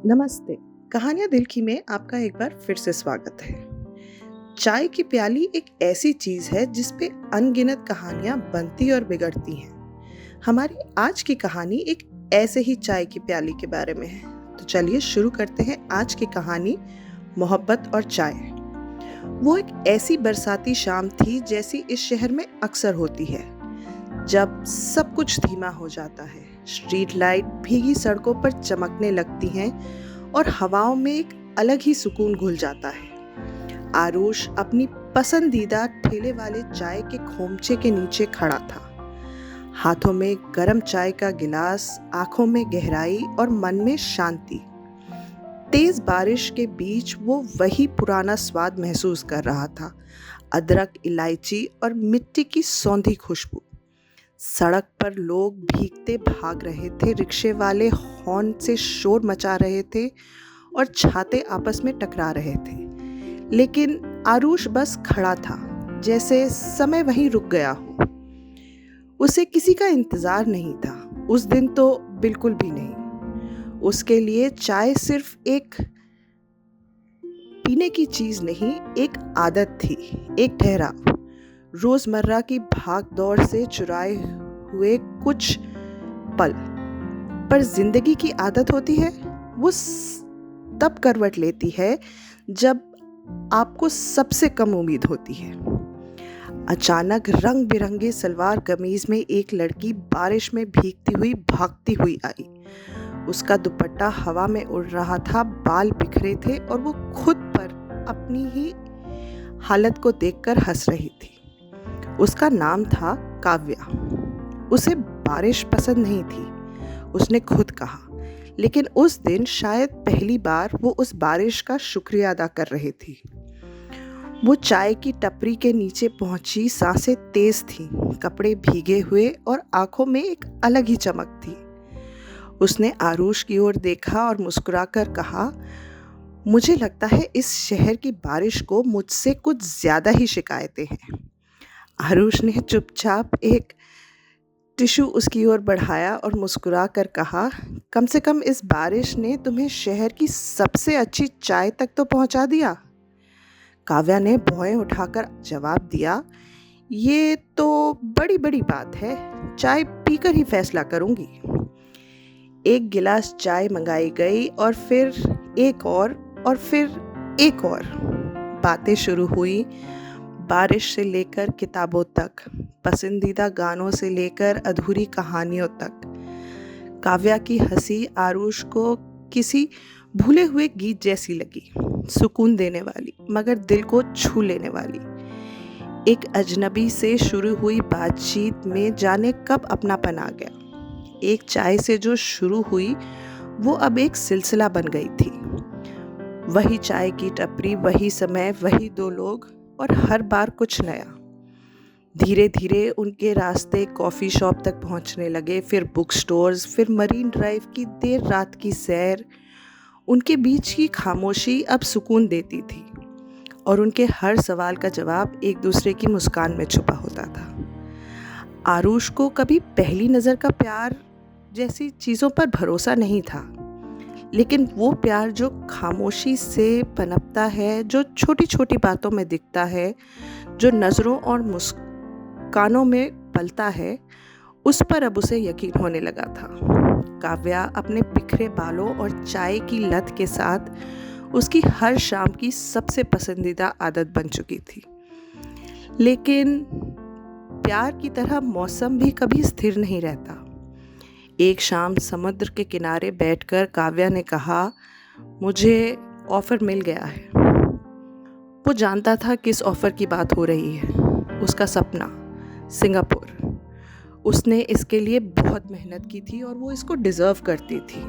नमस्ते। कहानियाँ दिल की में आपका एक बार फिर से स्वागत है। चाय की प्याली एक ऐसी चीज़ है जिस पे अनगिनत कहानियाँ बनती और बिगड़ती हैं। हमारी आज की कहानी एक ऐसे ही चाय की प्याली के बारे में है। तो चलिए शुरू करते हैं आज की कहानी, मोहब्बत और चाय। वो एक ऐसी बरसाती शाम थी जैसी इस शहर में अक्सर होती है, जब सब कुछ धीमा हो जाता है। स्ट्रीट लाइट भीगी सड़कों पर चमकने लगती हैं और हवाओं में एक अलग ही सुकून घुल जाता है। आरुष अपनी पसंदीदा ठेले वाले चाय के खोमचे के नीचे खड़ा था। हाथों में गरम चाय का गिलास, आंखों में गहराई और मन में शांति। तेज बारिश के बीच वो वही पुराना स्वाद महसूस कर रहा था, अदरक, इलायची और मिट्टी की सौंधी खुशबू। सड़क पर लोग भीगते भाग रहे थे, रिक्शे वाले हॉर्न से शोर मचा रहे थे और छाते आपस में टकरा रहे थे। लेकिन आरुष बस खड़ा था, जैसे समय वहीं रुक गया हो। उसे किसी का इंतजार नहीं था, उस दिन तो बिल्कुल भी नहीं। उसके लिए चाय सिर्फ एक पीने की चीज नहीं, एक आदत थी, एक ठहराव। रोजमर्रा की भाग दौड़ से चुराए हुए कुछ पल। पर जिंदगी की आदत होती है, वो तब करवट लेती है जब आपको सबसे कम उम्मीद होती है। अचानक रंग बिरंगे सलवार कमीज में एक लड़की बारिश में भीगती हुई भागती हुई आई। उसका दुपट्टा हवा में उड़ रहा था, बाल बिखरे थे और वो खुद पर अपनी ही हालत को देखकर हंस रही थी। उसका नाम था काव्या। उसे बारिश पसंद नहीं थी, उसने खुद कहा, लेकिन उस दिन शायद पहली बार वो उस बारिश का शुक्रिया अदा कर रही थी। वो चाय की टपरी के नीचे पहुंची, सांसें तेज थीं, कपड़े भीगे हुए और आंखों में एक अलग ही चमक थी। उसने आरुष की ओर देखा और मुस्कुराकर कहा, मुझे लगता है इस शहर की बारिश को मुझसे कुछ ज्यादा ही शिकायतें हैं। आरुष ने चुपचाप एक टिश्यू उसकी ओर बढ़ाया और मुस्कुरा कर कहा, कम से कम इस बारिश ने तुम्हें शहर की सबसे अच्छी चाय तक तो पहुंचा दिया। काव्या ने भौएं उठाकर जवाब दिया, ये तो बड़ी बड़ी बात है, चाय पीकर ही फैसला करूंगी। एक गिलास चाय मंगाई गई और फिर एक और फिर एक और। बातें शुरू हुई, बारिश से लेकर किताबों तक, पसंदीदा गानों से लेकर अधूरी कहानियों तक। काव्या की हंसी आरुष को किसी भूले हुए गीत जैसी लगी, सुकून देने वाली मगर दिल को छू लेने वाली। एक अजनबी से शुरू हुई बातचीत में जाने कब अपनापन आ गया। एक चाय से जो शुरू हुई वो अब एक सिलसिला बन गई थी। वही चाय की टपरी, वही समय, वही दो लोग और हर बार कुछ नया। धीरे धीरे उनके रास्ते कॉफ़ी शॉप तक पहुंचने लगे, फिर बुक स्टोर्स, फिर मरीन ड्राइव की देर रात की सैर। उनके बीच की खामोशी अब सुकून देती थी और उनके हर सवाल का जवाब एक दूसरे की मुस्कान में छुपा होता था। आरुष को कभी पहली नज़र का प्यार जैसी चीज़ों पर भरोसा नहीं था, लेकिन वो प्यार जो खामोशी से पनपता है, जो छोटी छोटी बातों में दिखता है, जो नज़रों और मुस्कानों में पलता है, उस पर अब उसे यकीन होने लगा था। काव्या अपने बिखरे बालों और चाय की लत के साथ उसकी हर शाम की सबसे पसंदीदा आदत बन चुकी थी। लेकिन प्यार की तरह मौसम भी कभी स्थिर नहीं रहता। एक शाम समुद्र के किनारे बैठकर काव्या ने कहा, मुझे ऑफ़र मिल गया है। वो जानता था किस ऑफ़र की बात हो रही है, उसका सपना, सिंगापुर। उसने इसके लिए बहुत मेहनत की थी और वो इसको डिज़र्व करती थी।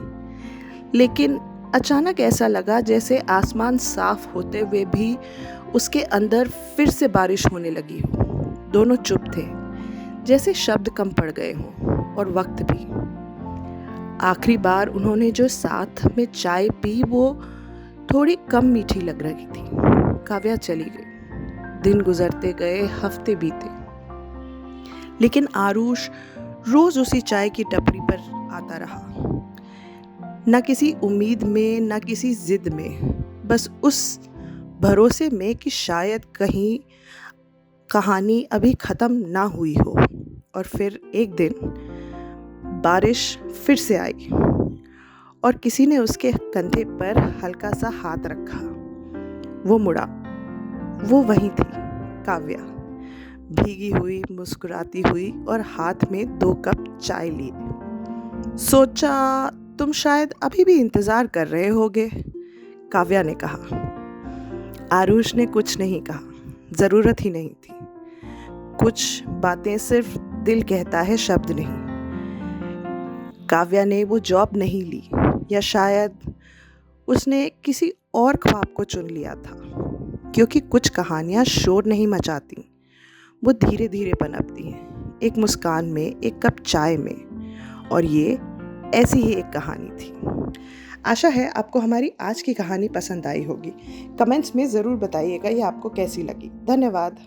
लेकिन अचानक ऐसा लगा जैसे आसमान साफ होते हुए भी उसके अंदर फिर से बारिश होने लगी हो। दोनों चुप थे, जैसे शब्द कम पड़ गए हों और वक्त भी। आखिरी बार उन्होंने जो साथ में चाय पी वो थोड़ी कम मीठी लग रही थी। काव्या चली गई। दिन गुजरते गए, हफ्ते बीते, लेकिन आरुष रोज उसी चाय की टपरी पर आता रहा। ना किसी उम्मीद में, ना किसी ज़िद में, बस उस भरोसे में कि शायद कहीं कहानी अभी ख़त्म ना हुई हो। और फिर एक दिन बारिश फिर से आई और किसी ने उसके कंधे पर हल्का सा हाथ रखा। वो मुड़ा। वो वहीं थी, काव्या, भीगी हुई, मुस्कुराती हुई और हाथ में 2 कप चाय लिए। सोचा तुम शायद अभी भी इंतज़ार कर रहे होगे, काव्या ने कहा। आरुष ने कुछ नहीं कहा, ज़रूरत ही नहीं थी। कुछ बातें सिर्फ दिल कहता है, शब्द नहीं। काव्या ने वो जॉब नहीं ली, या शायद उसने किसी और ख्वाब को चुन लिया था, क्योंकि कुछ कहानियाँ शोर नहीं मचाती, वो धीरे धीरे पनपती हैं, एक मुस्कान में, एक कप चाय में। और ये ऐसी ही एक कहानी थी। आशा है आपको हमारी आज की कहानी पसंद आई होगी। कमेंट्स में ज़रूर बताइएगा ये आपको कैसी लगी। धन्यवाद।